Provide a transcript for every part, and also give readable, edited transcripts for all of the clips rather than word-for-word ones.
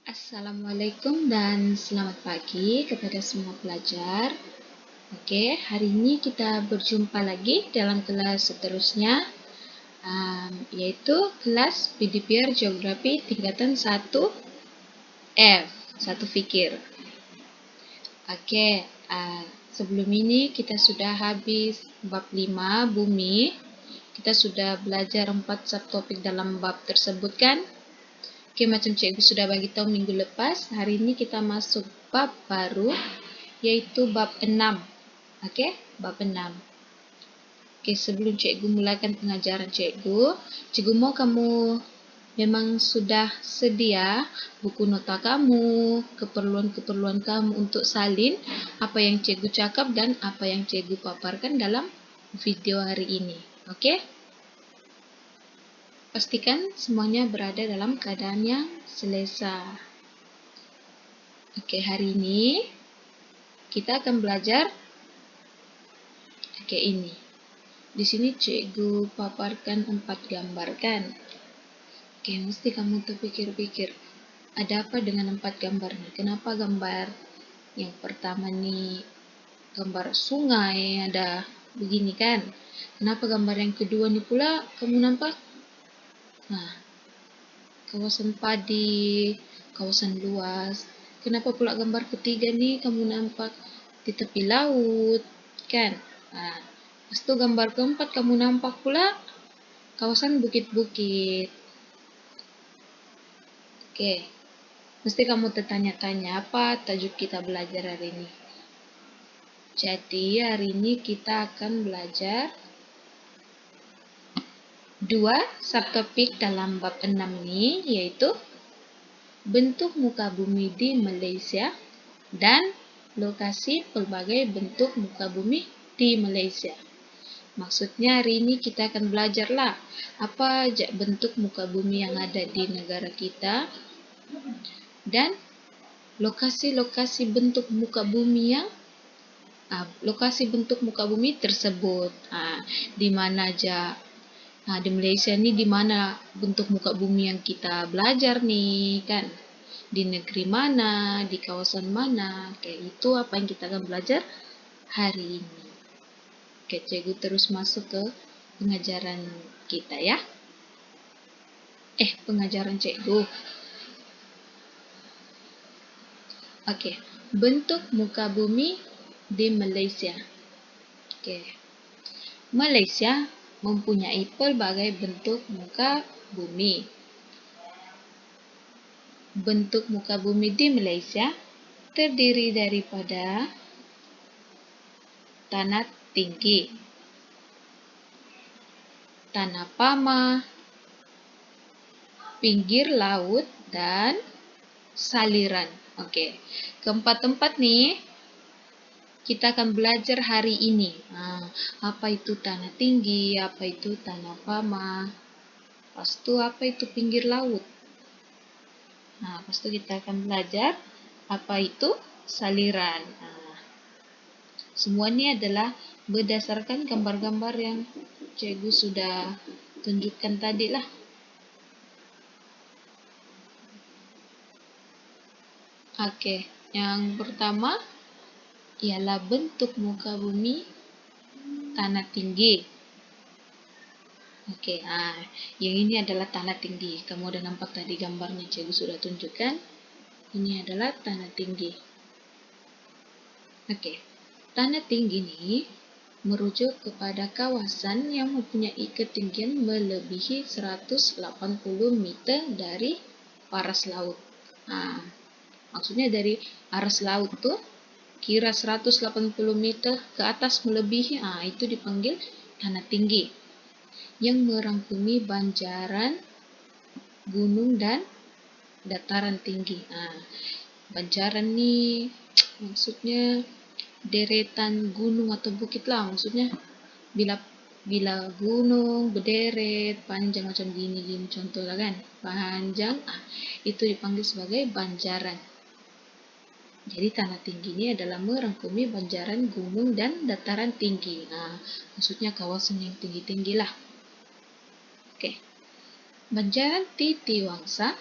Assalamualaikum dan selamat pagi kepada semua pelajar. Oke, hari ini kita berjumpa lagi dalam kelas seterusnya, yaitu kelas PDPR Geografi tingkatan 1F, 1 fikir. Oke, sebelum ini kita sudah habis bab 5, bumi. Kita sudah belajar 4 subtopik dalam bab tersebut kan? Oke, macam cikgu sudah bagi tahu minggu lepas, hari ini kita masuk bab baru, yaitu bab 6. Oke, bab 6. Oke, sebelum cikgu mulakan pengajaran cikgu mau kamu memang sudah sedia buku nota kamu, keperluan-keperluan kamu untuk salin apa yang cikgu cakap dan apa yang cikgu paparkan dalam video hari ini. Oke? Pastikan semuanya berada dalam keadaan yang selesa. Oke, hari ini kita akan belajar ini. Di sini cikgu paparkan 4 gambar kan? Oke, mesti kamu terpikir-pikir, ada apa dengan 4 gambar nih? Kenapa gambar yang pertama nih gambar sungai ada begini kan? Kenapa gambar yang kedua nih pula kamu nampak? Nah, kawasan padi, kawasan luas. Kenapa pula gambar ketiga nih kamu nampak di tepi laut, kan? Lepas itu gambar keempat kamu nampak pula kawasan bukit-bukit. Oke, mesti kamu tertanya-tanya apa tajuk kita belajar hari ini. Jadi hari ini kita akan belajar 2 subtopik dalam bab 6 ini, yaitu bentuk muka bumi di Malaysia dan lokasi pelbagai bentuk muka bumi di Malaysia. Maksudnya hari ini kita akan belajarlah apa aja bentuk muka bumi yang ada di negara kita dan lokasi-lokasi bentuk muka bumi yang lokasi bentuk muka bumi tersebut. Di mana aja di Malaysia ni di mana bentuk muka bumi yang kita belajar nih kan? Di negeri mana, di kawasan mana, kayak itu apa yang kita akan belajar hari ini. Oke, cikgu terus masuk ke pengajaran kita ya. Pengajaran cikgu. Oke, bentuk muka bumi di Malaysia. Oke. Malaysia mempunyai pelbagai bentuk muka bumi. Bentuk muka bumi di Malaysia terdiri daripada tanah tinggi, tanah pamah, pinggir laut, dan saliran. Oke, keempat tempat nih kita akan belajar hari ini. Apa itu tanah tinggi, apa itu tanah pamah, lepas itu apa itu pinggir laut. Lepas itu kita akan belajar apa itu saliran. Semua ini adalah berdasarkan gambar-gambar yang cikgu sudah tunjukkan tadi lah. Oke, yang pertama ialah bentuk muka bumi tanah tinggi. Oke, yang ini adalah tanah tinggi. Kamu udah nampak tadi gambarnya cikgu sudah tunjukkan. Ini adalah tanah tinggi. Oke, tanah tinggi ini merujuk kepada kawasan yang mempunyai ketinggian melebihi 180 meter dari paras laut. Maksudnya dari aras laut tuh kira 180 meter ke atas melebihi, itu dipanggil tanah tinggi yang merangkumi banjaran, gunung dan dataran tinggi. Banjaran nih maksudnya deretan gunung atau bukit lah, maksudnya bila gunung berderet panjang macam gini contoh lah kan, panjang, itu dipanggil sebagai banjaran. Jadi tanah tinggi ini adalah merangkumi banjaran gunung dan dataran tinggi. Maksudnya kawasan yang tinggi-tinggi lah. Oke. Banjaran Titiwangsa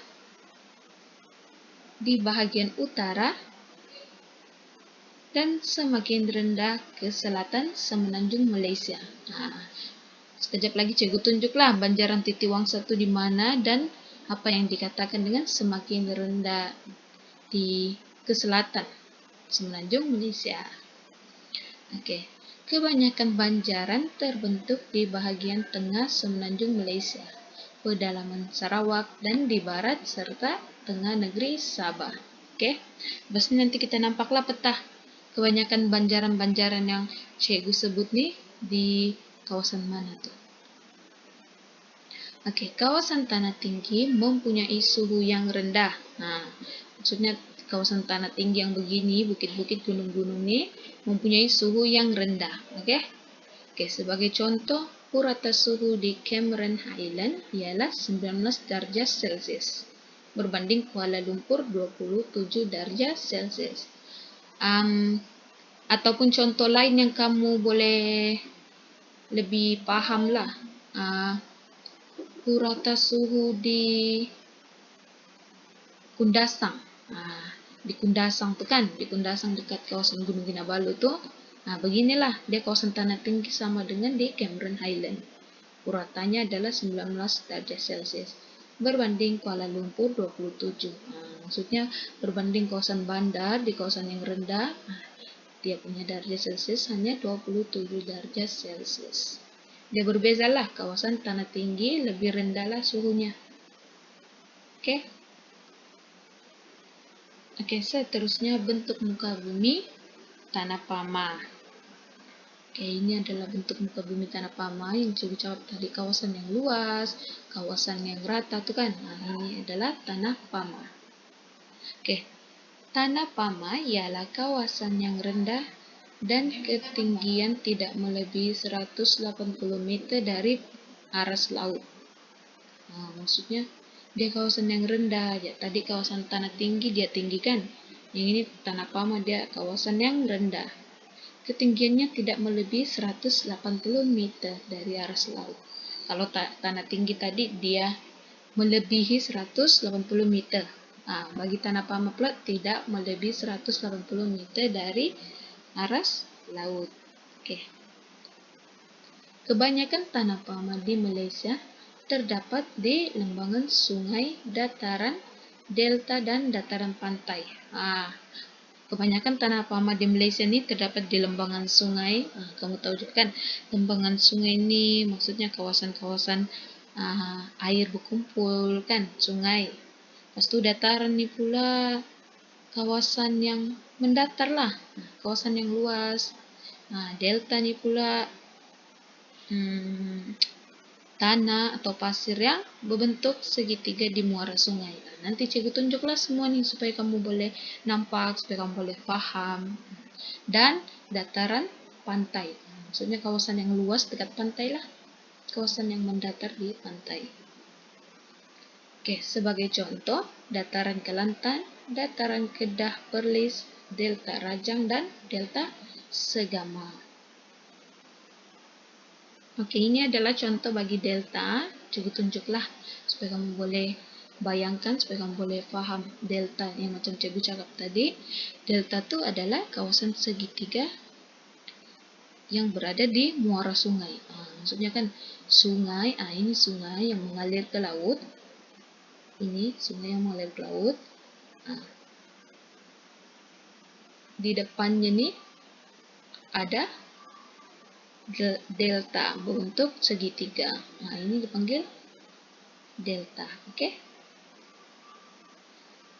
di bahagian utara dan semakin rendah ke selatan semenanjung Malaysia. Sekejap lagi cikgu tunjuklah banjaran Titiwangsa itu di mana dan apa yang dikatakan dengan semakin rendah ke selatan semenanjung Malaysia. Okey. Kebanyakan banjaran terbentuk di bahagian tengah semenanjung Malaysia, pedalaman Sarawak dan di barat serta tengah negeri Sabah. Okey. Lepas ni nanti kita nampaklah peta kebanyakan banjaran-banjaran yang cikgu sebut ni di kawasan mana tu. Okey, kawasan tanah tinggi mempunyai suhu yang rendah. Maksudnya kawasan tanah tinggi yang begini, bukit-bukit, gunung-gunung ni mempunyai suhu yang rendah. Okey. Okey, sebagai contoh, purata suhu di Cameron Highland ialah 19 darjah Celsius berbanding Kuala Lumpur 27 darjah Celsius. Ataupun contoh lain yang kamu boleh lebih fahamlah. Purata suhu di Kundasang. Di Kundasang tu kan, di Kundasang dekat kawasan Gunung Kinabalu tu. Beginilah dia kawasan tanah tinggi sama dengan di Cameron Highland. Puratanya adalah 19 darjah Celsius berbanding Kuala Lumpur 27. Maksudnya berbanding kawasan bandar di kawasan yang rendah, dia punya darjah Celsius hanya 27 darjah Celsius. Dia berbezalah, kawasan tanah tinggi lebih rendahlah suhunya. Okey. Okey, seterusnya bentuk muka bumi tanah pama. Okey, ini adalah bentuk muka bumi tanah pama yang cikgu jawab tadi, kawasan yang luas, kawasan yang rata tu kan. Ini adalah tanah pama. Okey. Tanah pama ialah kawasan yang rendah dan ketinggian tidak melebihi 180 meter dari aras laut. Maksudnya dia kawasan yang rendah aja. Tadi kawasan tanah tinggi dia tinggi kan. Yang ini tanah pama dia kawasan yang rendah. Ketinggiannya tidak melebihi 180 meter dari aras laut. Kalau tanah tinggi tadi dia melebihi 180 meter. Bagi tanah pama pula tidak melebihi 180 meter dari aras laut. Okey. Kebanyakan tanah pama di Malaysia terdapat di lembangan sungai, dataran, delta dan dataran pantai. Kebanyakan tanah pama di Malaysia ni terdapat di lembangan sungai. Kamu tahu juga kan, lembangan sungai ni maksudnya kawasan-kawasan air berkumpul kan, sungai. Lepas tu dataran ni pula kawasan yang mendatar lah, kawasan yang luas. Delta ni pula tanah atau pasir yang berbentuk segitiga di muara sungai. Nanti cikgu tunjuklah semua ni supaya kamu boleh nampak, supaya kamu boleh faham. Dan dataran pantai, maksudnya kawasan yang luas dekat pantai lah, kawasan yang mendatar di pantai. Okey, sebagai contoh, dataran Kelantan, dataran Kedah Perlis, delta Rajang dan delta Segama. Okey, ini adalah contoh bagi delta. Cikgu tunjuklah supaya kamu boleh bayangkan, supaya kamu boleh faham delta yang macam cikgu cakap tadi. Delta tu adalah kawasan segitiga yang berada di muara sungai. Maksudnya kan sungai, ini sungai yang mengalir ke laut. Ini sungai yang mengalir ke laut. Di depannya ni ada delta berbentuk segitiga. Ini dipanggil delta. Okey.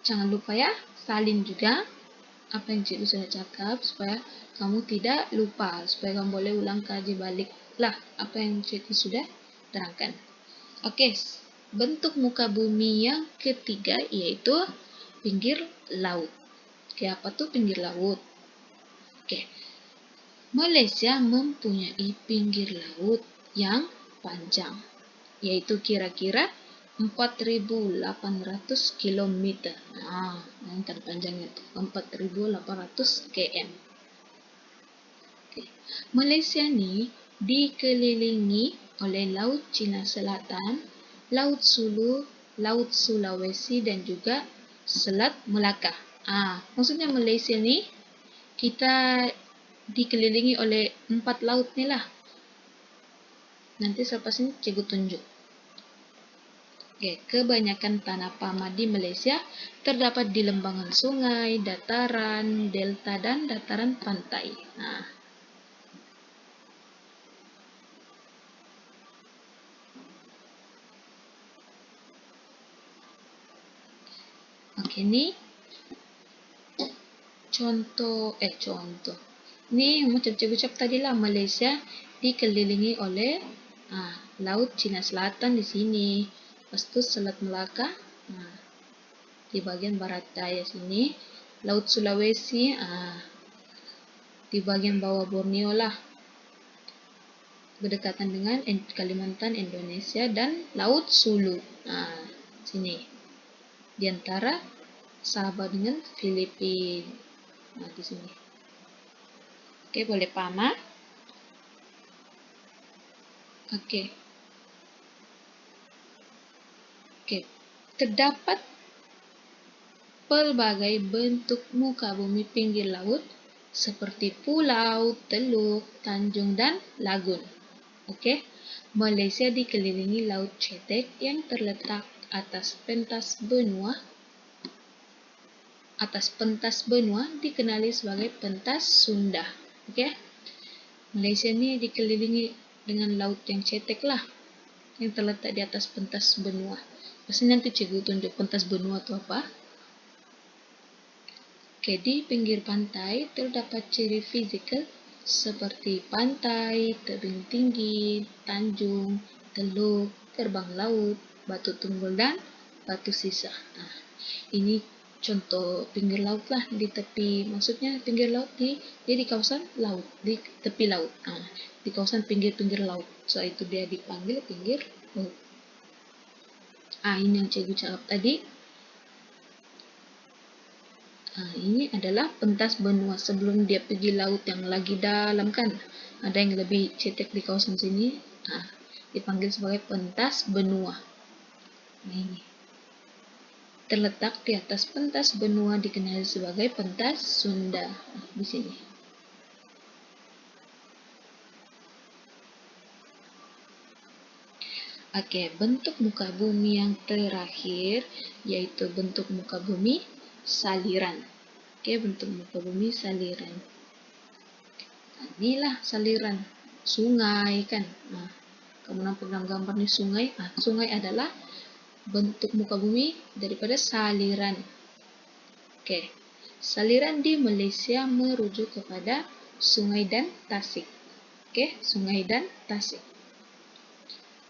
Jangan lupa ya, salin juga apa yang cikgu sudah cakap supaya kamu tidak lupa, supaya kamu boleh ulang kaji balik lah apa yang cikgu sudah terangkan. Okey. Bentuk muka bumi yang ketiga iaitu pinggir laut. Okey, apa tu pinggir laut? Okey. Malaysia mempunyai pinggir laut yang panjang, iaitu kira-kira 4.800 km. Bayangkan panjangnya itu, 4.800 km. Okay. Malaysia ni dikelilingi oleh Laut Cina Selatan, Laut Sulu, Laut Sulawesi dan juga Selat Melaka. Maksudnya Malaysia ni kita dikelilingi oleh 4 laut ni lah. Nanti selepas ini cikgu tunjuk. Kebanyakan tanah pama di Malaysia terdapat di lembangan sungai, dataran, delta, dan dataran pantai. Ni contoh. Ni macam cikgu cakap tadi lah, Malaysia dikelilingi oleh Laut Cina Selatan di sini. Lepas tu Selat Melaka di bagian barat daya sini. Laut Sulawesi di bagian bawah Borneo lah, berdekatan dengan Kalimantan, Indonesia, dan Laut Sulu sini di antara Sabah dengan Filipina di sini. Boleh paham? Terdapat pelbagai bentuk muka bumi pinggir laut seperti pulau, teluk, tanjung, dan lagun. Malaysia dikelilingi Laut Cetek yang terletak atas pentas benua dikenali sebagai pentas Sunda. Malaysia ni dikelilingi dengan laut yang cetek lah, yang terletak di atas pentas benua. Pasti nanti cikgu tunjuk pentas benua itu apa. Di pinggir pantai terdapat ciri fizikal seperti pantai, tebing tinggi, tanjung, teluk, gerbang laut, batu tunggul, dan batu sisa. Ini contoh pinggir laut lah, di tepi, maksudnya pinggir laut di kawasan laut, di tepi laut, di kawasan pinggir-pinggir laut. So itu dia dipanggil pinggir laut. Ini yang cikgu cakap tadi. Ini adalah pentas benua sebelum dia pergi laut yang lagi dalam kan. Ada yang lebih cetek di kawasan sini. Dipanggil sebagai pentas benua. Ini terletak di atas pentas benua dikenali sebagai pentas Sunda di sini. Bentuk muka bumi yang terakhir yaitu bentuk muka bumi saliran. Bentuk muka bumi saliran. Inilah saliran sungai kan. Kamu nampak dalam gambar ni sungai. Sungai adalah bentuk muka bumi daripada saliran. Saliran di Malaysia merujuk kepada sungai dan tasik. Sungai dan tasik.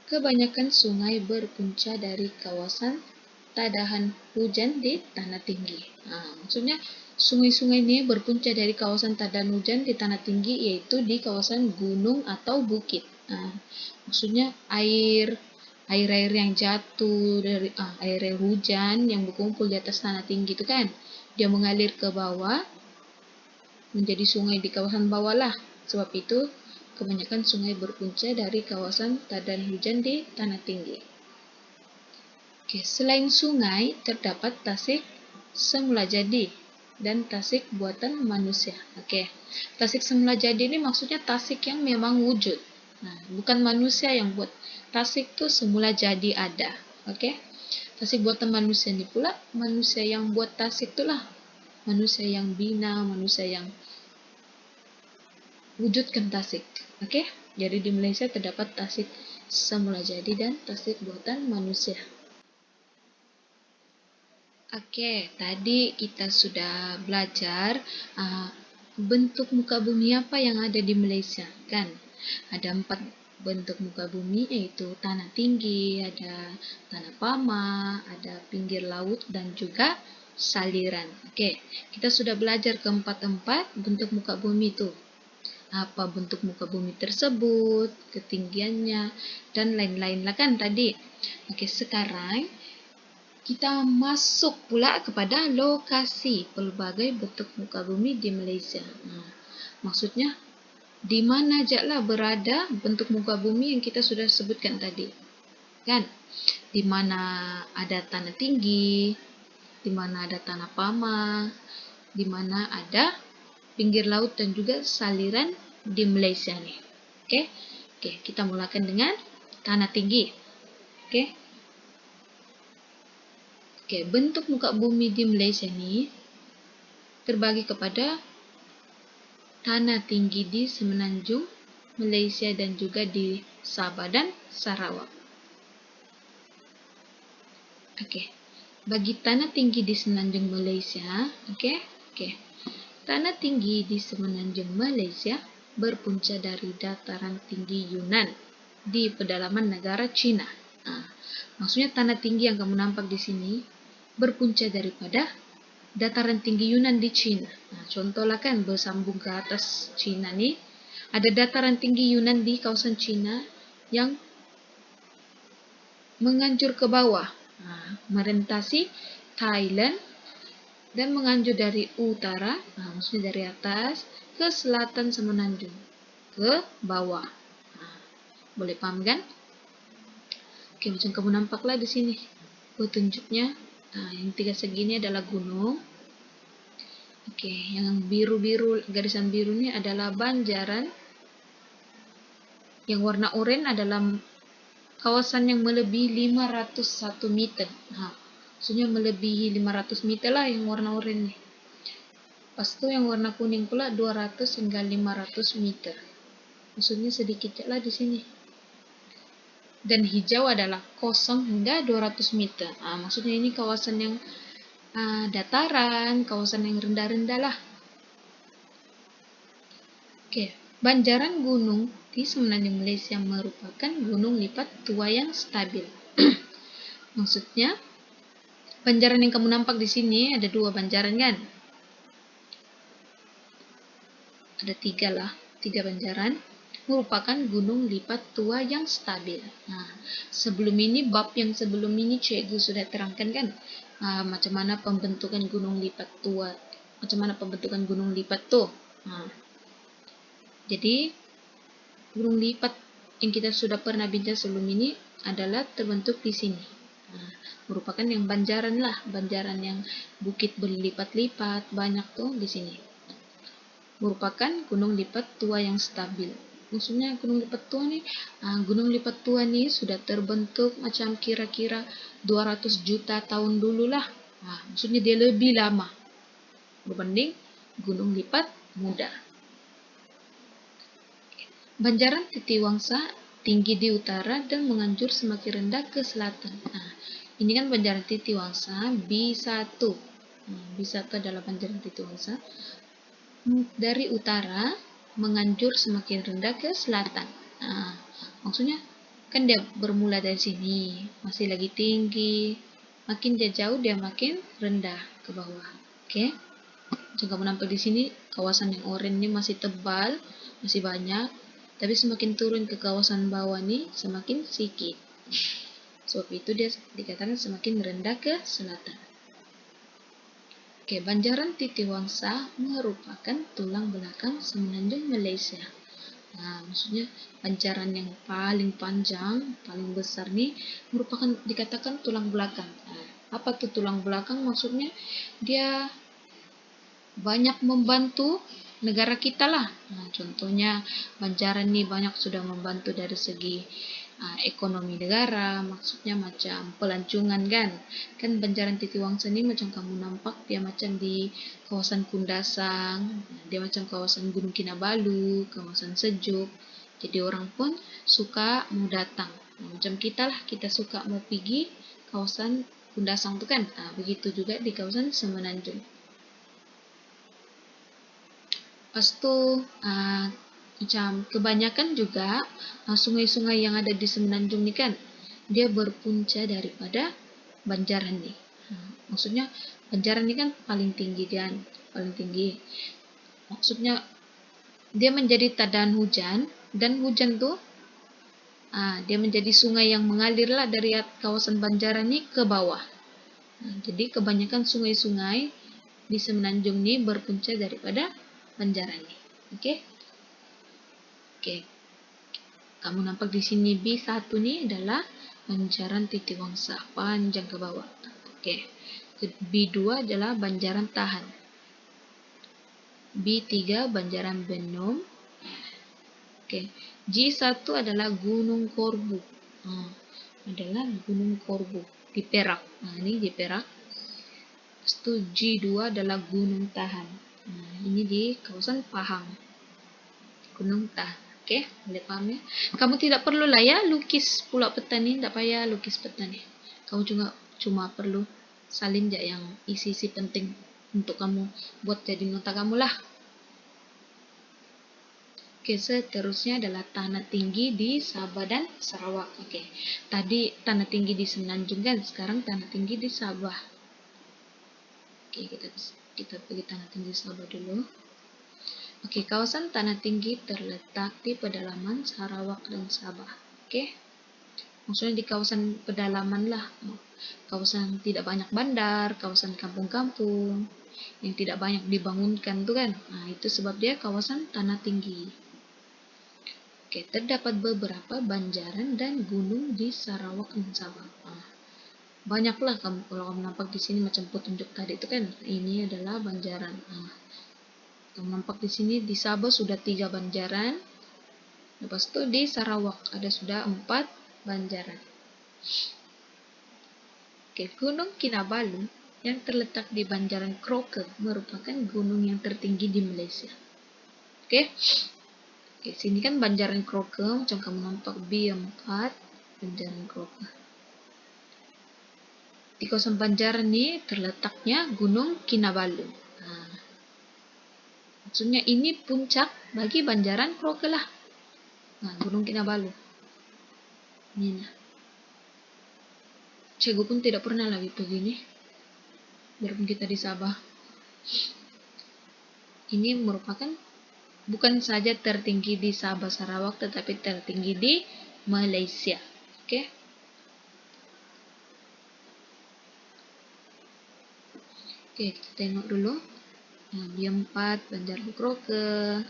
Kebanyakan sungai berpunca dari kawasan tadahan hujan di tanah tinggi. Maksudnya sungai-sungai ini berpunca dari kawasan tadahan hujan di tanah tinggi, yaitu di kawasan gunung atau bukit. Maksudnya air yang jatuh dari air hujan yang berkumpul di atas tanah tinggi itu kan, dia mengalir ke bawah menjadi sungai di kawasan bawah lah. Sebab itu kebanyakan sungai berpunca dari kawasan tadahan hujan di tanah tinggi. Selain sungai, terdapat tasik semula jadi dan tasik buatan manusia. Tasik semula jadi ini maksudnya tasik yang memang wujud. Bukan manusia yang buat. Tasik itu semula jadi ada. Tasik buatan manusia ini pula, manusia yang buat tasik itulah. Manusia yang bina, manusia yang wujudkan tasik. Jadi di Malaysia terdapat tasik semula jadi dan tasik buatan manusia. Tadi kita sudah belajar bentuk muka bumi apa yang ada di Malaysia kan. Ada 4 bentuk muka bumi, yaitu tanah tinggi, ada tanah pama, ada pinggir laut, dan juga saliran. Kita sudah belajar keempat bentuk muka bumi itu. Apa bentuk muka bumi tersebut, ketinggiannya, dan lain-lain lah kan tadi. Sekarang kita masuk pula kepada lokasi pelbagai bentuk muka bumi di Malaysia. Maksudnya di mana ajalah berada bentuk muka bumi yang kita sudah sebutkan tadi. Kan? Di mana ada tanah tinggi, di mana ada tanah pama, di mana ada pinggir laut dan juga saliran di Malaysia nih. Oke, kita mulakan dengan tanah tinggi. Oke, bentuk muka bumi di Malaysia nih terbagi kepada tanah tinggi di semenanjung Malaysia dan juga di Sabah dan Sarawak. Oke, bagi tanah tinggi di semenanjung Malaysia, tanah tinggi di semenanjung Malaysia berpunca dari dataran tinggi Yunnan di pedalaman negara Cina. Maksudnya tanah tinggi yang kamu nampak di sini berpunca daripada dataran tinggi Yunan di Cina. Contohlah kan bersambung ke atas Cina nih, ada dataran tinggi Yunan di kawasan Cina yang menganjur ke bawah, merentasi Thailand dan menganjur dari utara, maksudnya dari atas ke selatan semenanjung, ke bawah. Boleh paham kan? Oke, macam kamu nampaklah di sini petunjuknya. Yang 3 segi ini adalah gunung. Oke, yang biru-biru, garisan biru ini adalah banjaran. Yang warna oranye adalah kawasan yang melebihi 501 meter. Maksudnya melebihi 500 meter lah yang warna oranye. Pas itu yang warna kuning pula 200 hingga 500 meter. Maksudnya sedikit lah di sini. Dan hijau adalah 0 hingga 200 meter. Maksudnya ini kawasan yang dataran, kawasan yang rendah-rendah lah. Oke, banjaran gunung di semenanjung Malaysia merupakan gunung lipat tua yang stabil. Maksudnya, banjaran yang kamu nampak di sini ada 2 banjaran kan? Ada 3 lah, 3 banjaran merupakan gunung lipat tua yang stabil. Sebelum ini, bab yang sebelum ini cikgu sudah terangkan kan? Macam mana pembentukan gunung lipat tua, macam mana pembentukan gunung lipat tuh. Jadi, gunung lipat yang kita sudah pernah bincang sebelum ini adalah terbentuk di sini. Merupakan yang banjaran lah, banjaran yang bukit berlipat-lipat, banyak tuh di sini. Merupakan gunung lipat tua yang stabil. Maksudnya gunung lipat tua nih, gunung lipat tua nih sudah terbentuk macam kira-kira 200 juta tahun dulu lah. Maksudnya dia lebih lama berbanding gunung lipat muda. Banjaran Titiwangsa tinggi di utara dan menganjur semakin rendah ke selatan. Ini kan banjaran Titiwangsa B1. B1 adalah banjaran Titiwangsa dari utara menganjur semakin rendah ke selatan. Maksudnya kan dia bermula dari sini, masih lagi tinggi, makin dia jauh dia makin rendah ke bawah. Oke. Jika kamu nampak di sini kawasan yang oranye ini masih tebal, masih banyak, tapi semakin turun ke kawasan bawah nih semakin sedikit. Sebab itu dia dikatakan semakin rendah ke selatan. Oke, banjaran Titiwangsa merupakan tulang belakang semenanjung Malaysia. Maksudnya banjaran yang paling panjang, paling besar nih merupakan dikatakan tulang belakang. Apa tuh tulang belakang? Maksudnya dia banyak membantu negara kita lah. Contohnya banjaran nih banyak sudah membantu dari segi ekonomi negara, maksudnya macam pelancongan kan banjaran Titiwangsa ini macam kamu nampak dia macam di kawasan Kundasang, dia macam kawasan Gunung Kinabalu, kawasan sejuk, jadi orang pun suka mau datang. Macam kita lah, kita suka mau pergi kawasan Kundasang tu kan, begitu juga di kawasan Semenanjung. Lepas tu macam kebanyakan juga sungai-sungai yang ada di Semenanjung ni kan dia berpunca daripada banjaran ni. Maksudnya banjaran ni kan paling tinggi dan paling tinggi. Maksudnya dia menjadi tadaan hujan dan hujan tu dia menjadi sungai yang mengalir lah dari kawasan banjaran ni ke bawah. Jadi kebanyakan sungai-sungai di Semenanjung ni berpunca daripada banjaran ni. Oke. Kamu nampak di sini B1 ni adalah banjaran Titiwangsa panjang ke bawah. Oke. B2 adalah banjaran tahan. B3 banjaran Benom. Oke. G1 adalah Gunung Korbu. Adalah Gunung Korbu di Perak. Ini di Perak. Itu G2 adalah Gunung Tahan. Ini di kawasan Pahang. Gunung Tahan. Oke, boleh paham ya? Kamu tidak perlu lah ya lukis pulau petani, tidak payah lukis petani. Kamu juga cuma perlu salin aja yang isi-isi penting untuk kamu buat jadi nota kamu lah. Oke, seterusnya adalah tanah tinggi di Sabah dan Sarawak. Oke, tadi tanah tinggi di Semenanjung kan, sekarang tanah tinggi di Sabah. Oke, kita pilih tanah tinggi Sabah dulu. Oke, kawasan tanah tinggi terletak di pedalaman Sarawak dan Sabah. Oke, maksudnya di kawasan pedalaman lah. Kawasan tidak banyak bandar, kawasan kampung-kampung yang tidak banyak dibangunkan tuh kan. Itu sebab dia kawasan tanah tinggi. Oke, terdapat beberapa banjaran dan gunung di Sarawak dan Sabah. Banyaklah kalau kamu nampak di sini macam petunjuk tadi itu kan. Ini adalah banjaran. Nampak di sini di Sabah sudah 3 banjaran. Lepas itu di Sarawak ada sudah 4 banjaran. Oke, Gunung Kinabalu yang terletak di Banjaran Kroke merupakan gunung yang tertinggi di Malaysia. Oke, sini kan Banjaran Kroke, macam kamu nampak B4 Banjaran Kroke. Di kawasan Banjaran ini terletaknya Gunung Kinabalu. Maksudnya ini puncak bagi Banjaran Kroke lah. Gunung Kinabalu. Ini nah. Cikgu pun tidak pernah lagi begini. Biarpun kita di Sabah. Ini merupakan bukan saja tertinggi di Sabah Sarawak, tetapi tertinggi di Malaysia. Oke. Oke, kita tengok dulu. B4 Banjaran Kroke.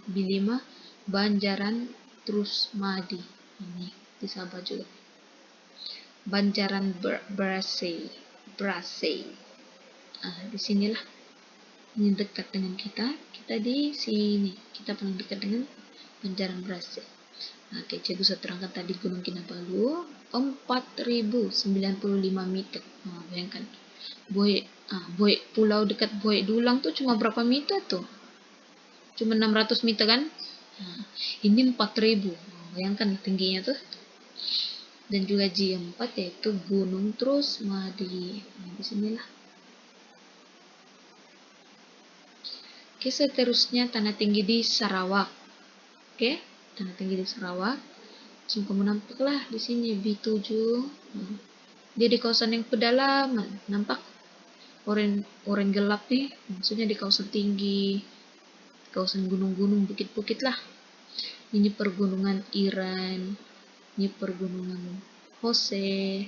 B5 Banjaran Trusmadi. Ini di Sabah juga. Banjaran Brasey. Di sinilah. Ini dekat dengan kita. Kita di sini. Kita paling dekat dengan Banjaran Brasey. Oke, cikgu saya terangkan tadi Gunung Kinabalu 4095 meter. Bayangkan. Pulau dekat Boy Dulang tuh cuma berapa meter tuh? Cuma 600 meter kan? Ini 4000. Bayangkan tingginya tuh. Dan juga G4 yaitu Gunung Trusmadi. Di sinilah. Oke, seterusnya tanah tinggi di Sarawak. Oke, tanah tinggi di Sarawak. Kamu nampaklah di sini B7. Dia di kawasan yang pedalaman. Nampak oranye gelap nih. Maksudnya di kawasan tinggi, kawasan gunung-gunung, bukit-bukit lah. Ini pergunungan Iran, ini pergunungan Hose,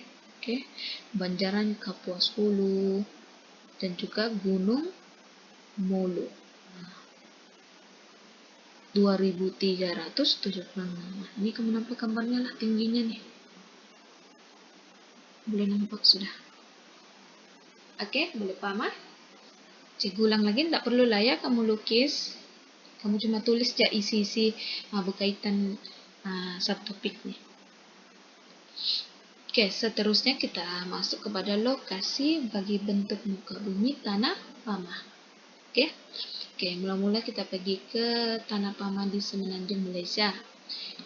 Banjaran Kapuas Hulu, dan juga Gunung Molo. 2376. Ini kamu nampak gambarnya lah tingginya nih. Boleh nampak sudah. Oke, boleh paham? Cikgu ulang lagi, tidak perlu lah ya kamu lukis. Kamu cuma tulis aja isi-isi berkaitan satu topik nih. Oke, seterusnya kita masuk kepada lokasi bagi bentuk muka bumi Tanah Pama. Oke, mula-mula kita pergi ke Tanah Pama di Semenanjung Malaysia,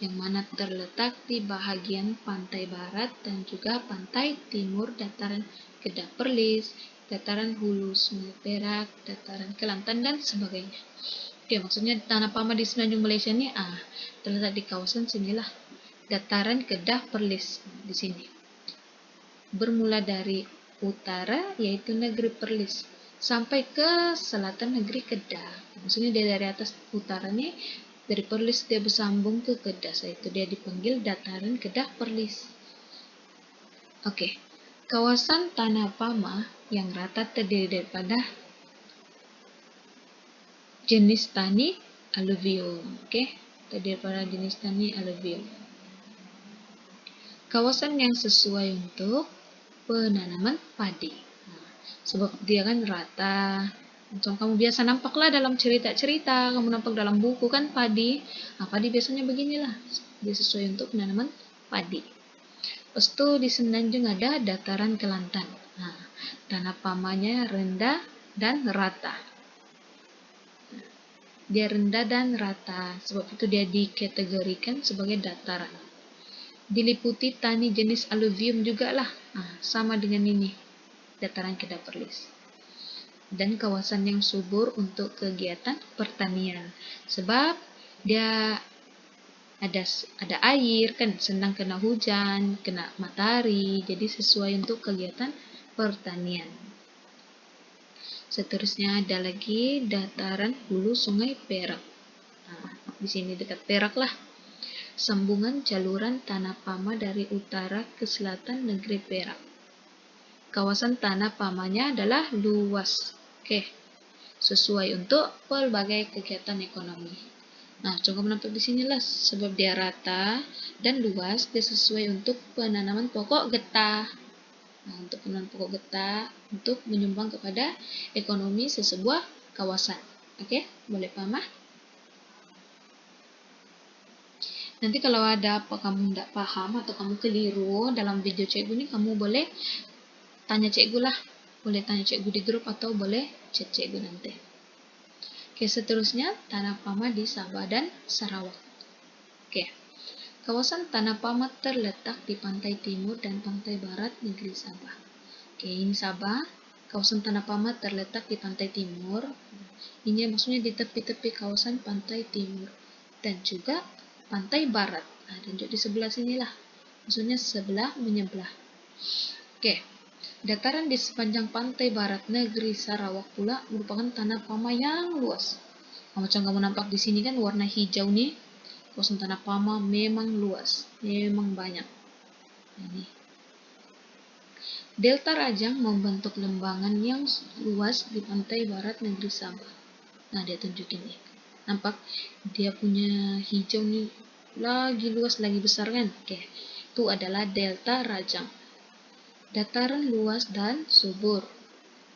yang mana terletak di bahagian pantai barat dan juga pantai timur dataran Kedah Perlis, dataran Hulu Sungai Perak, dataran Kelantan, dan sebagainya. Oke, maksudnya Tanah Pama di Semenanjung Malaysia ini terletak di kawasan sinilah, dataran Kedah Perlis di sini. Bermula dari utara yaitu negeri Perlis sampai ke selatan negeri Kedah. Maksudnya dia dari atas utara nih, dari Perlis dia bersambung ke Kedah, yaitu dia dipanggil dataran Kedah Perlis. Oke, kawasan Tanah Pama yang rata terdiri daripada jenis tani aluvium. Terdiri daripada jenis tani aluvium. Kawasan yang sesuai untuk penanaman padi. sebab dia kan rata. Macam kamu biasa nampaklah dalam cerita-cerita, kamu nampak dalam buku kan padi. Padi biasanya beginilah, dia sesuai untuk penanaman padi. Lepas itu di Semenanjung ada dataran Kelantan. Tanah pamanya rendah dan rata. Dia rendah dan rata, sebab itu dia dikategorikan sebagai dataran. Diliputi tani jenis aluvium juga lah, sama dengan ini, dataran Kedah Perlis. Dan kawasan yang subur untuk kegiatan pertanian, sebab dia ada air kan, senang kena hujan, kena matahari, jadi sesuai untuk kegiatan pertanian. Seterusnya ada lagi dataran hulu Sungai Perak. Di sini dekat Perak lah. Sambungan jaluran tanah pama dari utara ke selatan negeri Perak. Kawasan tanah pamanya adalah luas. Sesuai untuk pelbagai kegiatan ekonomi. Coba menampak di sinilah, sebab dia rata dan luas, dia sesuai untuk penanaman pokok getah. Untuk penanaman pokok getah untuk menyumbang kepada ekonomi sesebuah kawasan. Boleh paham? Nanti kalau ada apa kamu tidak paham atau kamu keliru dalam video cikgu ini, kamu boleh tanya cikgu lah. Boleh tanya cikgu di grup atau boleh chat cikgu nanti. Seterusnya Tanah Pama di Sabah dan Sarawak. Kawasan Tanah Pama terletak di pantai timur dan pantai barat negeri Sabah. Ini Sabah. Kawasan Tanah Pama terletak di pantai timur. Ini maksudnya di tepi-tepi kawasan pantai timur dan juga pantai barat. Dan juga di sebelah sinilah. Maksudnya sebelah menyebelah. Dataran di sepanjang pantai barat negeri Sarawak pula merupakan tanah pama yang luas. Macam kamu nampak di sini kan warna hijau nih. Kawasan tanah pama memang luas, memang banyak. Ini. Delta Rajang membentuk lembangan yang luas di pantai barat negeri Sabah. Dia tunjukin nih. Nampak dia punya hijau nih lagi luas, lagi besar kan? Itu adalah Delta Rajang. Dataran luas dan subur.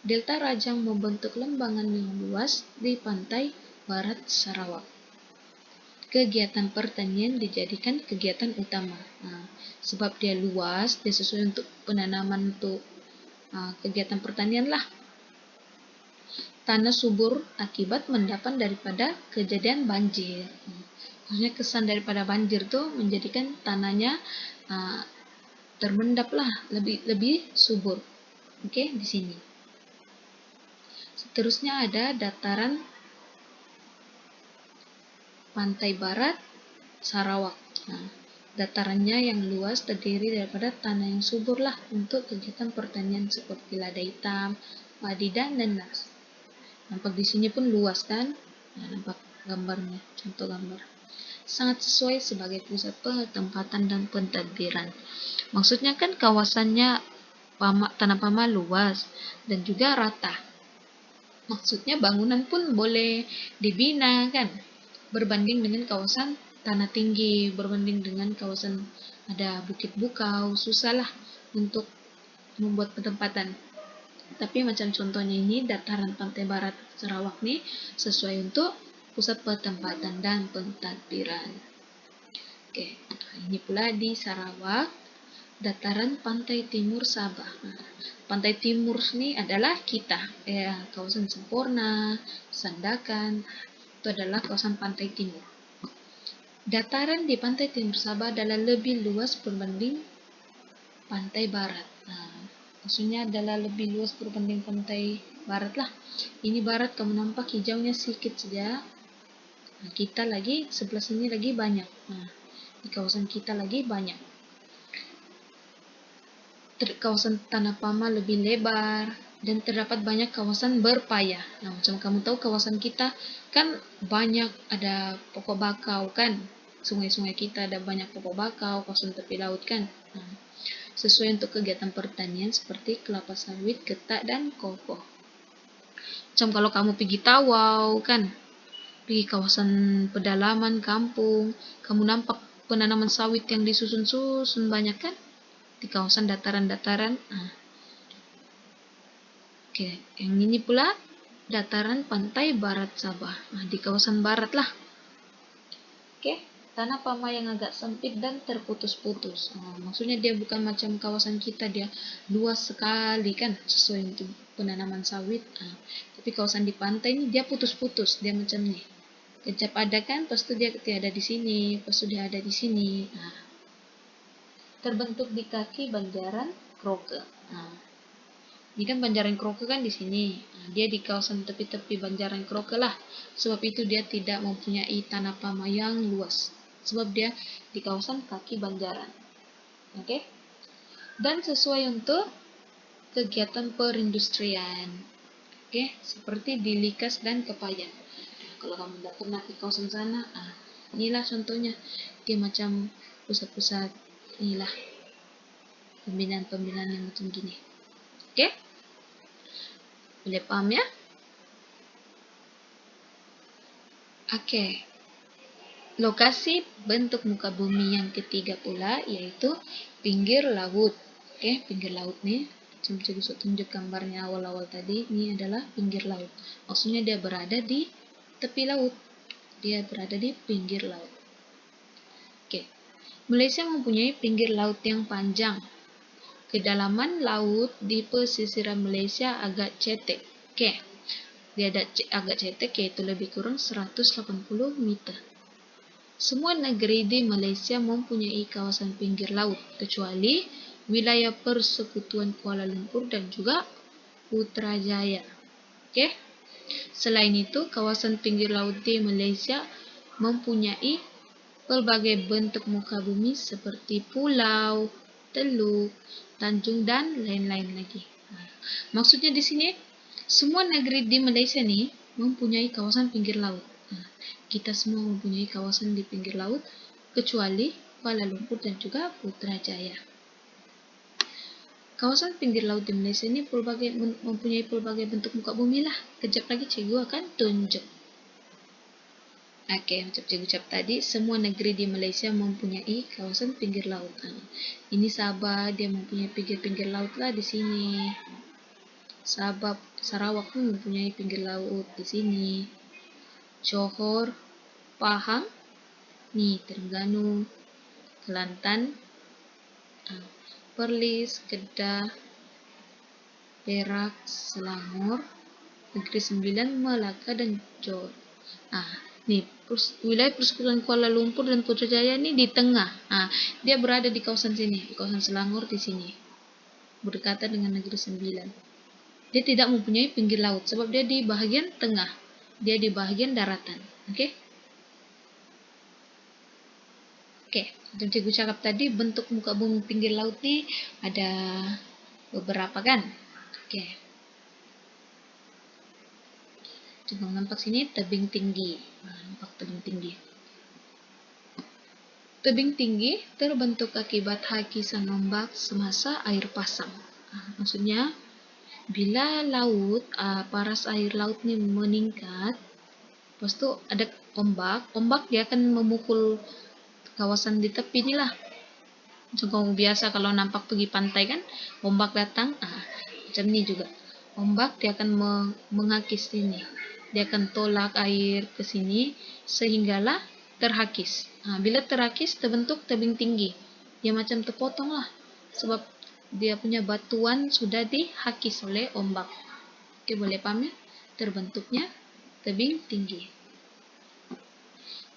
Delta Rajang membentuk lembangan yang luas di pantai barat Sarawak. Kegiatan pertanian dijadikan kegiatan utama. Sebab dia luas, dia sesuai untuk penanaman untuk kegiatan pertanian lah. Tanah subur akibat mendapat daripada kejadian banjir. Maksudnya kesan daripada banjir tuh menjadikan tanahnya termendap lah, lebih subur. Di sini. Seterusnya ada dataran pantai barat Sarawak. Datarannya yang luas terdiri daripada tanah yang subur lah untuk kegiatan pertanian seperti lada hitam, padi dan nanas. Nampak di sini pun luas kan? Nampak gambarnya, contoh gambar. Sangat sesuai sebagai pusat penempatan dan pentadbiran. Maksudnya kan kawasannya tanah pama luas dan juga rata. Maksudnya bangunan pun boleh dibina kan, berbanding dengan kawasan tanah tinggi, berbanding dengan kawasan ada bukit bukau, susahlah untuk membuat penempatan. Tapi macam contohnya ini dataran pantai barat Sarawak nih sesuai untuk pusat penempatan dan pentadbiran. Ini pula di Sarawak, dataran pantai timur Sabah. Pantai timur ini adalah kita, kawasan Sempurna, Sandakan, itu adalah kawasan pantai timur. Dataran di pantai timur Sabah adalah lebih luas berbanding pantai barat. Maksudnya adalah lebih luas berbanding pantai barat lah. Ini barat kamu nampak hijaunya sedikit saja. Kita lagi sebelah sini lagi banyak. Di kawasan kita lagi banyak. Kawasan tanah pama lebih lebar dan terdapat banyak kawasan berpayah. Macam kamu tahu kawasan kita kan banyak ada pokok bakau kan, sungai-sungai kita ada banyak pokok bakau, kawasan tepi laut kan. Sesuai untuk kegiatan pertanian seperti kelapa sawit, ketak dan koko. Macam kalau kamu pergi Tawau kan, pergi kawasan pedalaman kampung, kamu nampak penanaman sawit yang disusun-susun banyak kan? Di kawasan dataran-dataran. Oke, yang ini pula dataran pantai barat Sabah. Nah, di kawasan barat lah. Oke, tanah pama yang agak sempit dan terputus-putus. Nah, maksudnya dia bukan macam kawasan kita, dia luas sekali kan, sesuai untuk penanaman sawit. Nah, tapi kawasan di pantai ini dia putus-putus, dia macam ini. Kejap ada kan, pas itu dia ada di sini, pas itu dia ada di sini. Nah, terbentuk di kaki Banjaran Kroke. Nah, ini kan Banjaran Kroke kan di sini. Nah, dia di kawasan tepi-tepi Banjaran Kroke lah. Sebab itu dia tidak mempunyai tanah pama yang luas. Sebab dia di kawasan kaki Banjaran. Oke? Dan sesuai untuk kegiatan perindustrian. Oke, seperti di Likas dan Kepayan. Nah, kalau kamu tidak pernah ke kawasan sana, inilah contohnya. Dia macam pusat-pusat, inilah pembinaan-pembinaan yang macam gini. Oke? Boleh paham ya? Oke. Lokasi bentuk muka bumi yang ketiga pula yaitu pinggir laut. Oke, pinggir laut nih. Saya bisa tunjuk gambarnya awal-awal tadi. Ini adalah pinggir laut. Maksudnya dia berada di tepi laut. Dia berada di pinggir laut. Oke. Malaysia mempunyai pinggir laut yang panjang. Kedalaman laut di pesisiran Malaysia agak cetek. Oke. Dia agak cetek yaitu lebih kurang 180 meter. Semua negeri di Malaysia mempunyai kawasan pinggir laut kecuali wilayah Persekutuan Kuala Lumpur dan juga Putrajaya. Oke. Selain itu, kawasan pinggir laut di Malaysia mempunyai pelbagai bentuk muka bumi seperti pulau, teluk, tanjung dan lain-lain lagi. Maksudnya di sini semua negeri di Malaysia nih mempunyai kawasan pinggir laut. Kita semua mempunyai kawasan di pinggir laut kecuali Kuala Lumpur dan juga Putrajaya. Kawasan pinggir laut di Malaysia ini mempunyai pelbagai bentuk muka bumi lah. Kejap lagi cikgu akan tunjuk. Oke, macam cikgu ucap tadi, semua negeri di Malaysia mempunyai kawasan pinggir laut. Ini Sabah, dia mempunyai pinggir-pinggir laut lah di sini. Sabah, Sarawak pun mempunyai pinggir laut di sini. Johor, Pahang, nih Terengganu, Kelantan, Perlis, Kedah, Perak, Selangor, Negeri Sembilan, Melaka dan Johor. Nih wilayah Persekutuan Kuala Lumpur dan Putrajaya ini di tengah. Dia berada di kawasan sini, di kawasan Selangor di sini, berdekatan dengan Negeri Sembilan. Dia tidak mempunyai pinggir laut sebab dia di bahagian tengah. Dia di bahagian daratan. Oke, macam cikgu cakap tadi, bentuk muka bumi pinggir laut ini ada beberapa kan. Oke. Coba nampak sini tebing tinggi. Nampak tebing tinggi. Tebing tinggi terbentuk akibat hakisan ombak semasa air pasang. Maksudnya bila laut, paras air laut ini meningkat, lepas itu ada ombak dia akan memukul kawasan di tepi ni lah. Macam biasa kalau nampak pergi pantai kan, ombak datang, macam ni juga. Ombak dia akan menghakis sini. Dia akan tolak air ke sini sehinggalah terhakis. Bila terhakis terbentuk tebing tinggi. Dia macam terpotong lah sebab dia punya batuan sudah dihakis oleh ombak. Oke, boleh paham ya? Terbentuknya tebing tinggi.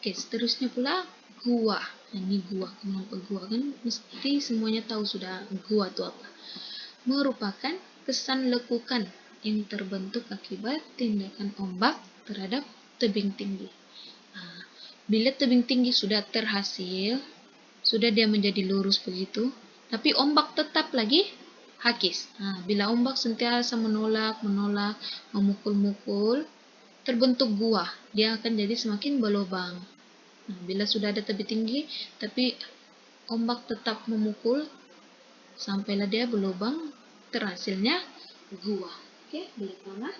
Oke, seterusnya pula gua. Ini gua. Kenapa gua? Kan mesti semuanya tahu sudah gua itu apa. Merupakan kesan lekukan yang terbentuk akibat tindakan ombak terhadap tebing tinggi. Bila tebing tinggi sudah terhasil, sudah dia menjadi lurus begitu, tapi ombak tetap lagi hakis. Bila ombak sentiasa menolak, memukul-mukul, terbentuk gua. Dia akan jadi semakin berlubang. Bila sudah ada tebing tinggi, tapi ombak tetap memukul, sampailah dia berlubang, terhasilnya gua. Oke, boleh paham?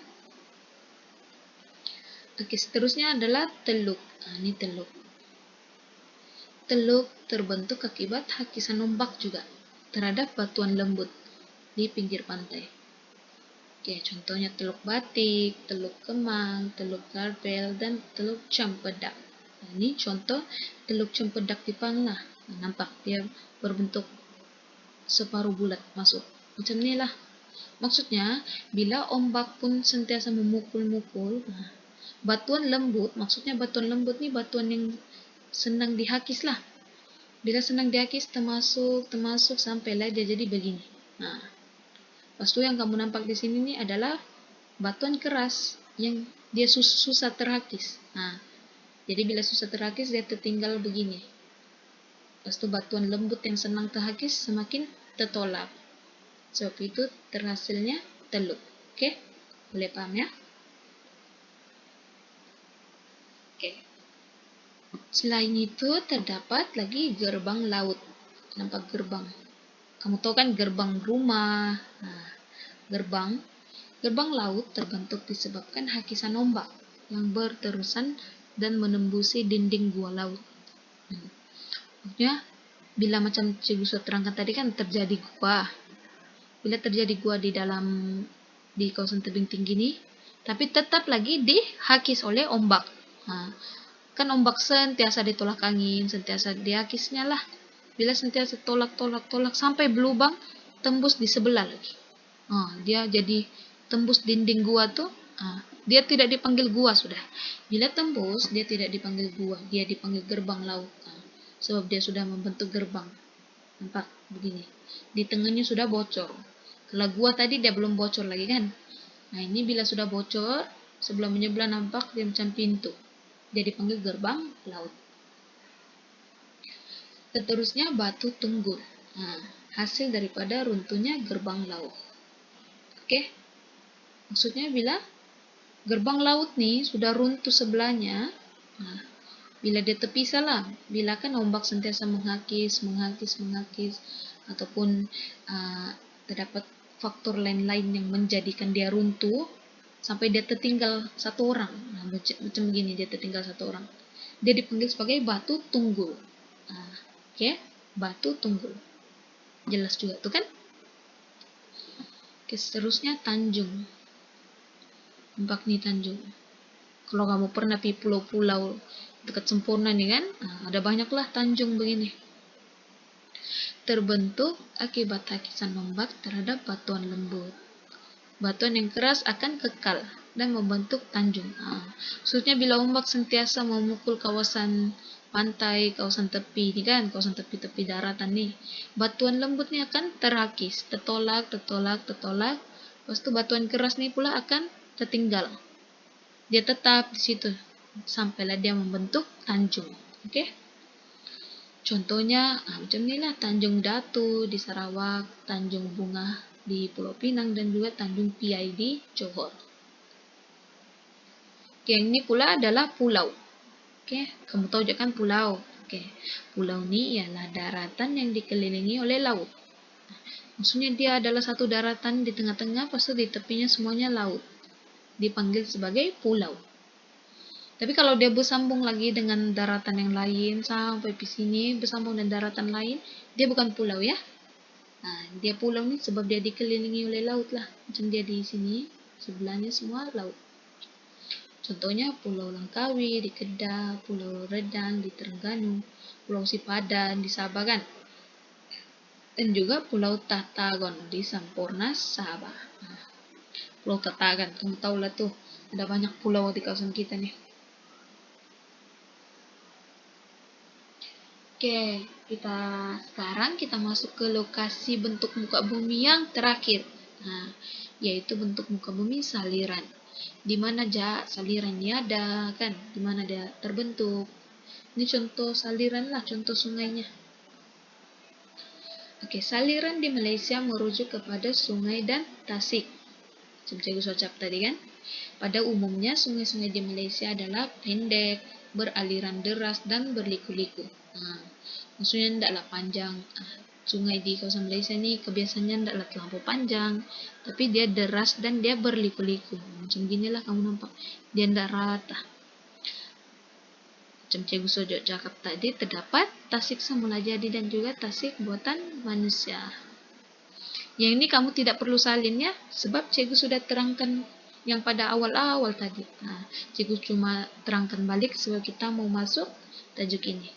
Oke, seterusnya adalah teluk. Ini teluk. Teluk terbentuk akibat hakisan ombak juga terhadap batuan lembut di pinggir pantai. Oke, contohnya Teluk Batik, Teluk Kemang, Teluk Garbel, dan Teluk Cempedak. Nah, ini contoh Teluk Cempedak di Panglah. Nah, nampak dia berbentuk separuh bulat masuk. Macam inilah. Maksudnya, bila ombak pun sentiasa memukul-mukul, nah, batuan lembut, maksudnya batuan lembut ni batuan yang senang dihakis lah. Bila senang dihakis, termasuk sampailah dia jadi begini. Nah, lepas tu yang kamu nampak di sini ni adalah batuan keras yang dia susah terhakis. Nah, jadi bila susah terhakis dia tertinggal begini. Lepas tu batuan lembut yang senang terhakis semakin tertolak. Sebab itu terhasilnya teluk. Oke? Boleh paham ya? Oke. Selain itu terdapat lagi gerbang laut. Nampak gerbang. Kamu tahu kan gerbang rumah. Nah, gerbang laut terbentuk disebabkan hakisan ombak yang berterusan dan menembusi dinding gua laut. Maksudnya, bila macam Cikgu sudah terangkan tadi kan terjadi gua. Bila terjadi gua di kawasan tebing tinggi ini, tapi tetap lagi dihakis oleh ombak. Nah, kan ombak sentiasa ditolak angin, sentiasa dihakisnya lah. Bila sentiasa tolak sampai berlubang, tembus di sebelah lagi. Dia jadi tembus dinding gua tuh. Dia tidak dipanggil gua sudah. Bila tembus, dia tidak dipanggil gua, dia dipanggil gerbang laut. Sebab dia sudah membentuk gerbang. Nampak begini. Di tengahnya sudah bocor. Kalau gua tadi dia belum bocor lagi kan. Nah, ini bila sudah bocor, sebelah menyebelah nampak dia macam pintu. Dia dipanggil gerbang laut. Seterusnya batu tunggul. Hasil daripada runtuhnya gerbang laut. Oke. Maksudnya bila gerbang laut nih sudah runtuh sebelahnya, bila dia terpisah lah, bila kan ombak sentiasa menghakis, ataupun terdapat faktor lain-lain yang menjadikan dia runtuh, sampai dia tertinggal satu orang. Macam begini, dia tertinggal satu orang. Dia dipanggil sebagai batu tunggul. Oke, batu tunggul. Jelas juga tuh kan? Oke, seterusnya tanjung. Nampak nih tanjung. Kalau kamu pernah pergi pulau-pulau dekat Sempurna nih kan, ada banyaklah tanjung begini. Terbentuk akibat hakisan ombak terhadap batuan lembut. Batuan yang keras akan kekal dan membentuk tanjung. Maksudnya bila ombak sentiasa memukul kawasan pantai, kawasan tepi nih kan, kawasan tepi-tepi daratan nih, batuan lembut nih akan terhakis, tertolak. Lepas itu batuan keras nih pula akan tertinggal. Dia tetap di situ sampailah dia membentuk tanjung. Oke? Contohnya macam inilah Tanjung Datu di Sarawak, Tanjung Bunga di Pulau Pinang, dan juga Tanjung Piai di Johor. Oke, ini pula adalah pulau. Oke, kamu tahu juga kan pulau. Oke, pulau ini ialah daratan yang dikelilingi oleh laut. Maksudnya dia adalah satu daratan di tengah-tengah, pas di tepinya semuanya laut. Dipanggil sebagai pulau. Tapi kalau dia bersambung lagi dengan daratan yang lain sampai di sini bersambung dengan daratan lain, dia bukan pulau ya. Dia pulau nih sebab dia dikelilingi oleh laut lah. Macam dia di sini sebelahnya semua laut. Contohnya Pulau Langkawi di Kedah, Pulau Redang di Terengganu, Pulau Sipadan di Sabah kan. Dan juga Pulau Tatagon di Sampurna, Sabah. Pulau Tatagon, kamu tahu lah tuh, ada banyak pulau di kawasan kita nih. Oke, sekarang kita masuk ke lokasi bentuk muka bumi yang terakhir. Yaitu bentuk muka bumi saliran. Di mana saliran ini ada kan? Di mana dia terbentuk? Ini contoh saliran lah, contoh sungainya. Oke, saliran di Malaysia merujuk kepada sungai dan tasik. Cikgu ucap tadi kan? Pada umumnya sungai-sungai di Malaysia adalah pendek, beraliran deras dan berliku-liku. Maksudnya tidaklah panjang. Sungai di kawasan Malaysia ini kebiasaannya tidaklah terlampau panjang, tapi dia deras dan dia berliku-liku. Macam ginilah kamu nampak. Dia tidak rata. Macam Cikgu Sojo cakap tadi, terdapat tasik semula jadi dan juga tasik buatan manusia. Yang ini kamu tidak perlu salin ya, sebab cikgu sudah terangkan yang pada awal-awal tadi. Nah, cikgu cuma terangkan balik sebab kita mau masuk tajuk ini.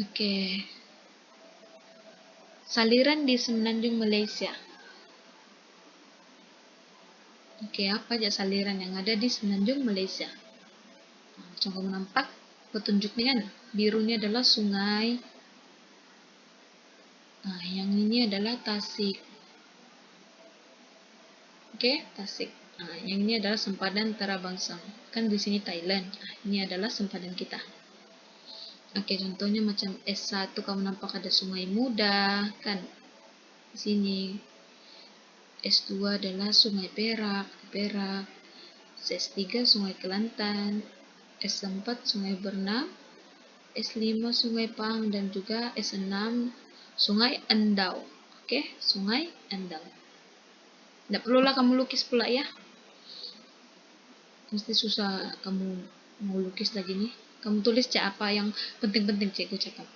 Oke. Saliran di Semenanjung Malaysia. Oke, apa aja saliran yang ada di Semenanjung Malaysia? Nah, kamu nampak petunjuknya kan? Biru ini adalah sungai. Nah, yang ini adalah Tasik. Oke, Tasik. Nah, yang ini adalah sempadan Tarabangsang. Kan di sini Thailand. Nah, ini adalah sempadan kita. Oke, contohnya macam S1 kamu nampak ada Sungai Muda, kan? Di sini. S2 adalah Sungai Perak, S3 Sungai Kelantan, S4 Sungai Bernam, S5 Sungai Pang, dan juga S6 Sungai Endau. Oke, Sungai Endau. Tidak perlulah kamu lukis pula ya. Mesti susah kamu mau lukis lagi nih. Kamu tulis apa yang penting-penting cikgu cakap.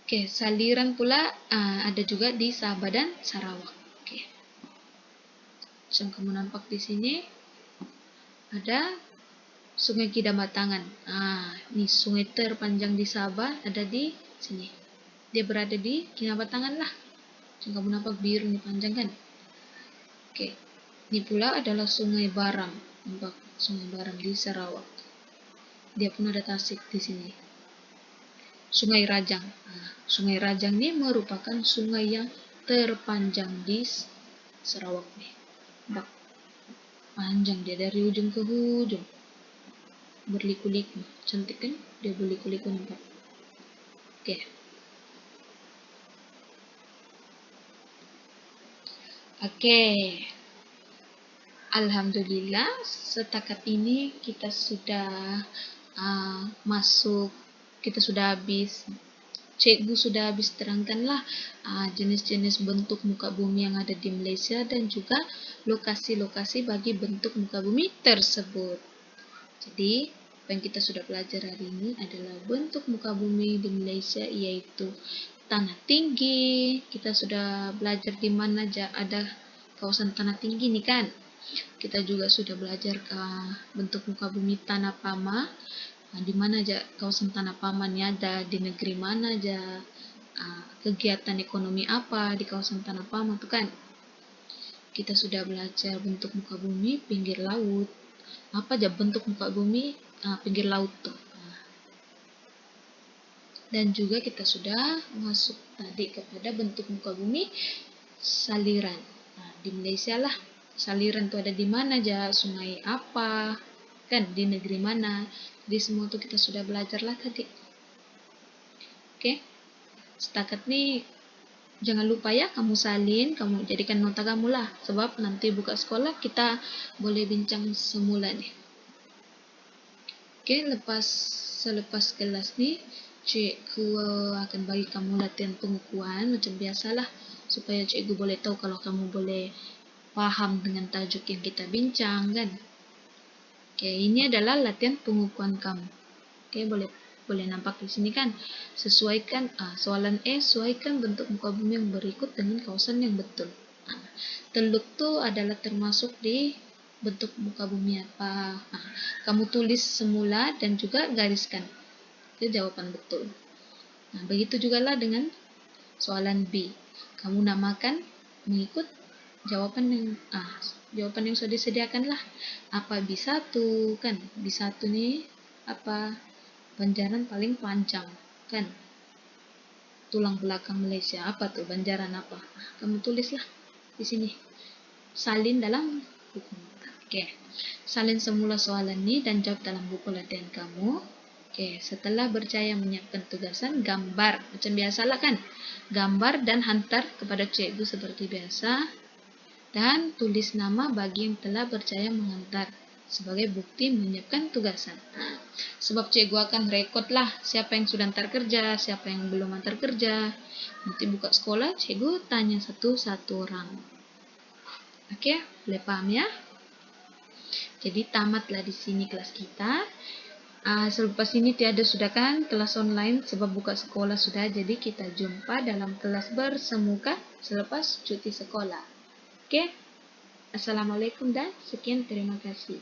Oke, saliran pula ada juga di Sabah dan Sarawak. Oke. Yang kamu nampak di sini ada Sungai Kidamatan. Ini sungai terpanjang di Sabah ada di sini. Dia berada di Kidamatan lah. Yang kamu nampak biru ini panjang kan? Oke. Ini pula adalah Sungai Barang. Nampak Sungai Barang di Sarawak. Dia pun ada Tasik di sini. Sungai Rajang. Sungai Rajang ini merupakan sungai yang terpanjang di Sarawak nih. Nampak panjang dia dari ujung ke ujung. Berliku-liku. Cantik kan? Dia berliku-liku nampak. Oke. Oke. Alhamdulillah, setakat ini kita sudah kita sudah habis, cikgu sudah habis terangkanlah jenis-jenis bentuk muka bumi yang ada di Malaysia dan juga lokasi-lokasi bagi bentuk muka bumi tersebut. Jadi, apa yang kita sudah belajar hari ini adalah bentuk muka bumi di Malaysia, yaitu tanah tinggi. Kita sudah belajar di mana aja ada kawasan tanah tinggi nih kan. Kita juga sudah belajar ke bentuk muka bumi tanah pama, di mana aja kawasan tanah pama ini ada, di negeri mana aja, kegiatan ekonomi apa di kawasan tanah pama itu kan. Kita sudah belajar bentuk muka bumi pinggir laut. Apa aja bentuk muka bumi pinggir laut tuh. Dan juga kita sudah masuk tadi kepada bentuk muka bumi saliran. Di Malaysia lah, saliran itu ada di mana aja, sungai apa, kan di negeri mana. Jadi semua itu kita sudah belajar lah tadi. Oke, setakat nih jangan lupa ya kamu salin, kamu jadikan nota kamu lah, sebab nanti buka sekolah kita boleh bincang semula nih. Oke, selepas kelas nih cikgu akan bagi kamu latihan pengukuhan macam biasalah, supaya cikgu boleh tahu kalau kamu boleh paham dengan tajuk yang kita bincang kan. Oke, ini adalah latihan pengukuhan kamu. Oke, boleh nampak di sini kan. Sesuaikan soalan E, sesuaikan bentuk muka bumi yang berikut dengan kawasan yang betul. Teluk itu adalah termasuk di bentuk muka bumi apa. Kamu tulis semula dan juga gariskan. Itu jawaban betul. Begitu juga lah dengan soalan B. Kamu namakan mengikut jawaban yang sudah disediakan lah. Apa B1 kan? B1 nih apa? Banjaran paling panjang kan? Tulang belakang Malaysia apa tuh? Banjaran apa? Kamu tulislah di sini. Salin dalam buku. Oke. Salin semula soalan ini dan jawab dalam buku latihan kamu. Oke, setelah berjaya menyiapkan tugasan, gambar. Macam biasalah kan? Gambar dan hantar kepada cikgu seperti biasa. Dan tulis nama bagi yang telah berjaya mengantar sebagai bukti menyiapkan tugasan. Sebab cikgu akan rekod lah siapa yang sudah antar kerja, siapa yang belum antar kerja. Nanti buka sekolah, cikgu tanya satu-satu orang. Oke, boleh paham ya? Jadi tamatlah di sini kelas kita. Selepas ini tiada sudah kan kelas online sebab buka sekolah sudah, jadi kita jumpa dalam kelas bersemuka selepas cuti sekolah. Oke, Assalamualaikum dan sekian terima kasih.